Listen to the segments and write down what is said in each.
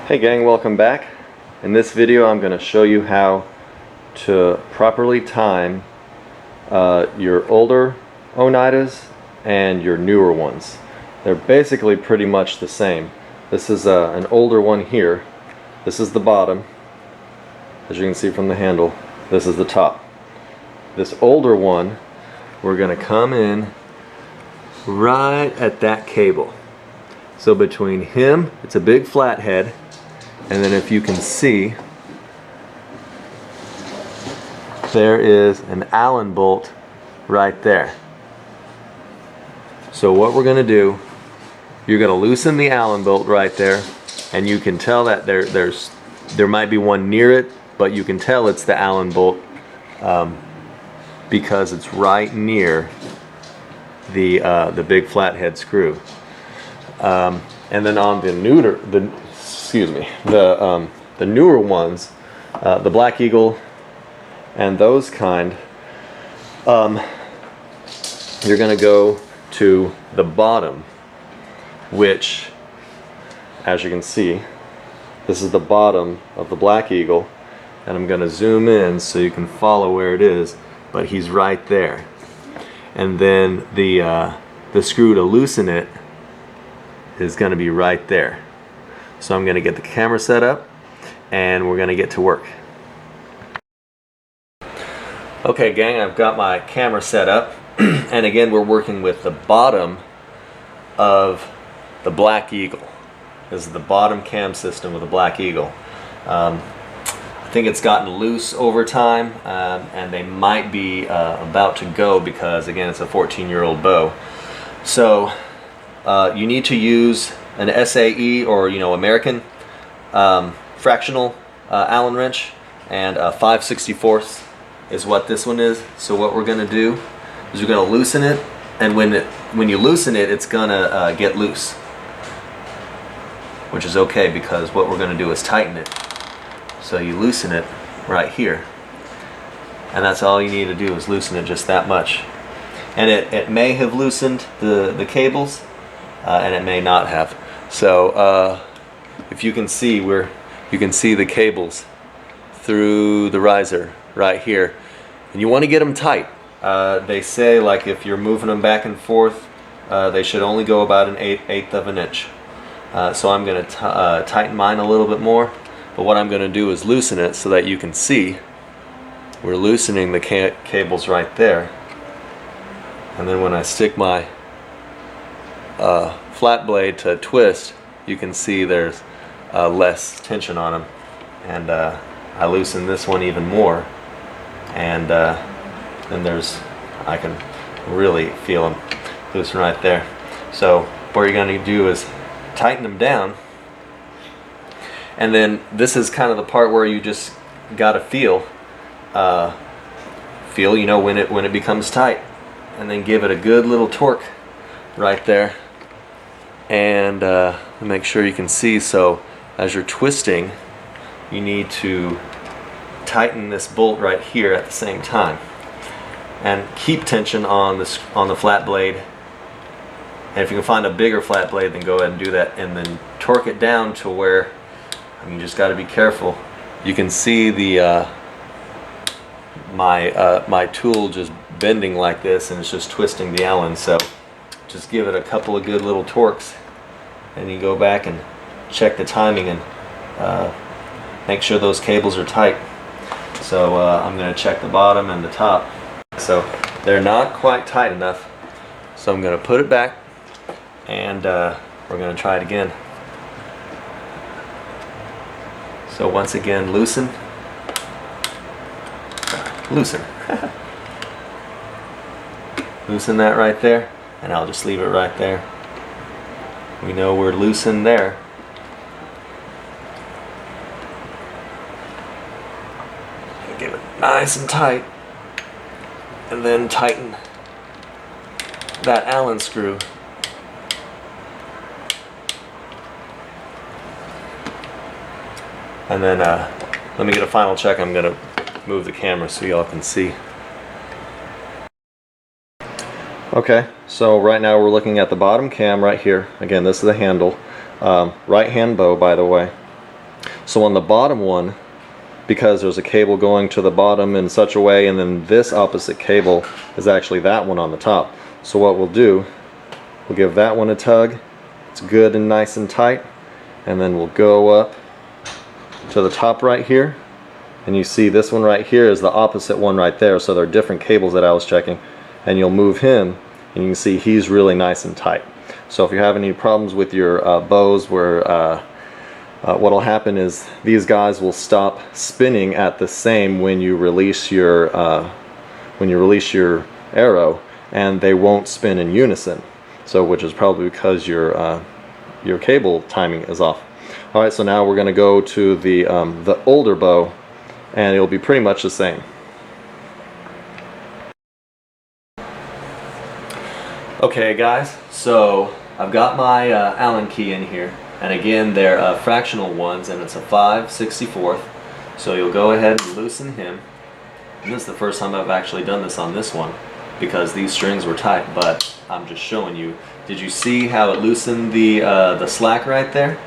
Hey gang, welcome back. In this video I'm going to show you how to properly time your older Oneidas and your newer ones. They're basically pretty much the same. This is an older one here. This is the bottom, as you can see from the handle. This is the top. This older one, we're going to come in right at that cable. So between him, it's a big flathead, and then if you can see, there is an Allen bolt right there. So what we're going to do, you're going to loosen the Allen bolt right there, and you can tell that there might be one near it, but you can tell it's the Allen bolt because it's right near the big flathead screw. And then on the newer ones, the Black Eagle and those kind, you're going to go to the bottom, which, as you can see, this is the bottom of the Black Eagle, and I'm going to zoom in so you can follow where it is, but he's right there. And then the screw to loosen it is going to be right there. So I'm going to get the camera set up and we're going to get to work. Okay gang, I've got my camera set up and again we're working with the bottom of the Black Eagle. This is the bottom cam system of the Black Eagle. I think it's gotten loose over time and they might be about to go because again it's a 14-year-old bow. So you need to use an SAE or American fractional Allen wrench, and 5/64 is what this one is. So what we're going to do is we're going to loosen it, and when you loosen it, it's going to get loose, which is okay because what we're going to do is tighten it. So you loosen it right here, and that's all you need to do is loosen it just that much. And it may have loosened the cables, and it may not have. So if you can see you can see the cables through the riser right here, and you want to get them tight. They say like if you're moving them back and forth, they should only go about an eighth of an inch. So I'm going to tighten mine a little bit more, but what I'm going to do is loosen it so that you can see we're loosening the cables right there. And then when I stick my flat blade to twist, you can see there's less tension on them, and I loosen this one even more, and then I can really feel them loosen right there. So what you're going to do is tighten them down, and then this is kind of the part where you just got to feel when it becomes tight, and then give it a good little torque right there, and make sure you can see. So as you're twisting, you need to tighten this bolt right here at the same time, and keep tension on the flat blade. And if you can find a bigger flat blade, then go ahead and do that, and then torque it down to where, you just got to be careful. You can see the my tool just bending like this, and it's just twisting the Allen. So just give it a couple of good little torques, and you go back and check the timing and make sure those cables are tight. So I'm going to check the bottom and the top. So they're not quite tight enough, so I'm going to put it back, and we're going to try it again. So once again, loosen. Loosen that right there, and I'll just leave it right there. We know we're loosened there. Give it nice and tight, and then tighten that Allen screw. And then let me get a final check. I'm going to move the camera so y'all can see. Okay, so right now we're looking at the bottom cam right here. Again, this is the handle. Right hand bow, by the way. So on the bottom one, because there's a cable going to the bottom in such a way, and then this opposite cable is actually that one on the top. So what we'll do, we'll give that one a tug. It's good and nice and tight, and then we'll go up to the top right here, and you see this one right here is the opposite one right there, so they're different cables that I was checking, and you'll move him and you can see he's really nice and tight. So if you have any problems with your bows where what'll happen is these guys will stop spinning at the same when you release your arrow, and they won't spin in unison. So which is probably because your cable timing is off. All right, so now we're going to go to the older bow, and it'll be pretty much the same. Okay, guys, so I've got my Allen key in here. And again, they're fractional ones, and it's a 5/64. So you'll go ahead and loosen him. And this is the first time I've actually done this on this one, because these strings were tight, but I'm just showing you. Did you see how it loosened the slack right there?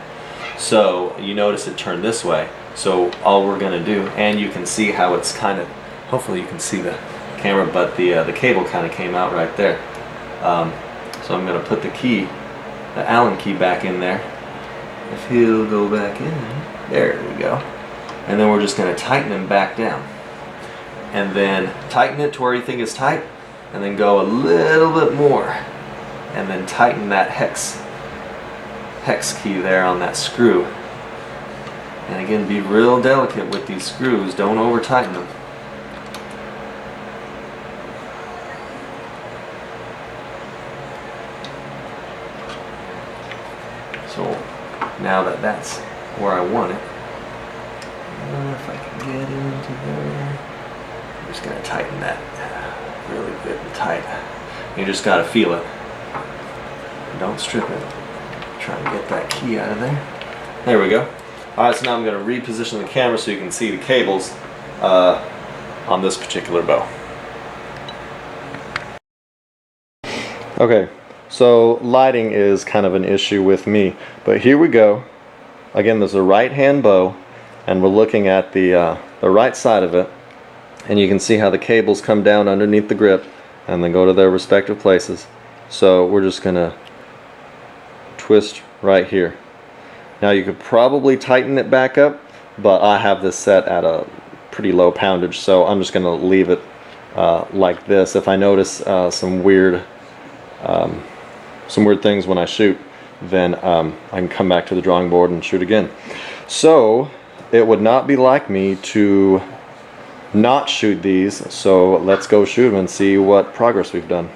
So you notice it turned this way. So all we're gonna do, and you can see how it's kind of, hopefully you can see the camera, but the cable kind of came out right there. So I'm gonna put the Allen key back in there. If he'll go back in, there we go. And then we're just going to tighten him back down. And then tighten it to where you think it's tight, and then go a little bit more. And then tighten that hex key there on that screw. And again, be real delicate with these screws, don't over tighten them. So now that that's where I want it, if I can get into there, I'm just going to tighten that really good and tight. You just got to feel it. Don't strip it. Try and get that key out of there. There we go. Alright, so now I'm going to reposition the camera so you can see the cables on this particular bow. Okay. So lighting is kind of an issue with me, but here we go. Again, there's a right hand bow, and we're looking at the right side of it, and you can see how the cables come down underneath the grip and then go to their respective places. So we're just gonna twist right here. Now you could probably tighten it back up, but I have this set at a pretty low poundage, so I'm just gonna leave it like this. If I notice some weird things when I shoot, then I can come back to the drawing board and shoot again. So it would not be like me to not shoot these, so let's go shoot them and see what progress we've done.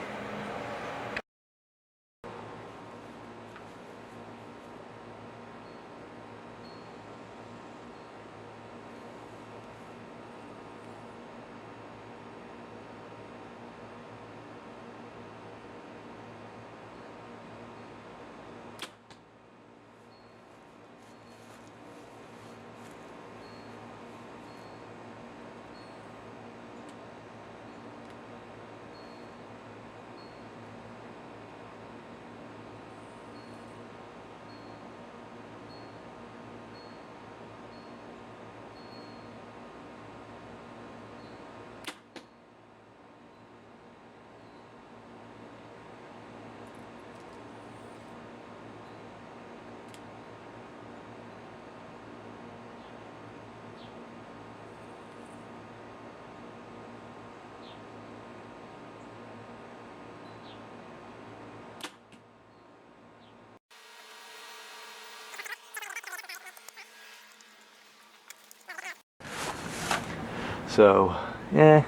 So, it's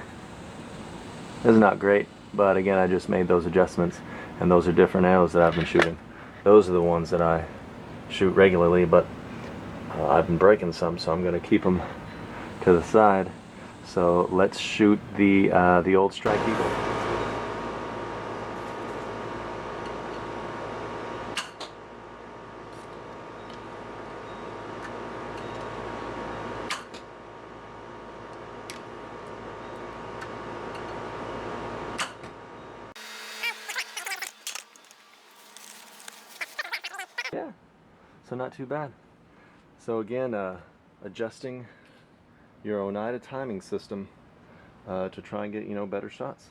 not great, but again, I just made those adjustments, and those are different arrows that I've been shooting. Those are the ones that I shoot regularly, but I've been breaking some, so I'm going to keep them to the side. So let's shoot the old Strike Eagle. Yeah, so not too bad. So again, adjusting your Oneida timing system to try and get, better shots.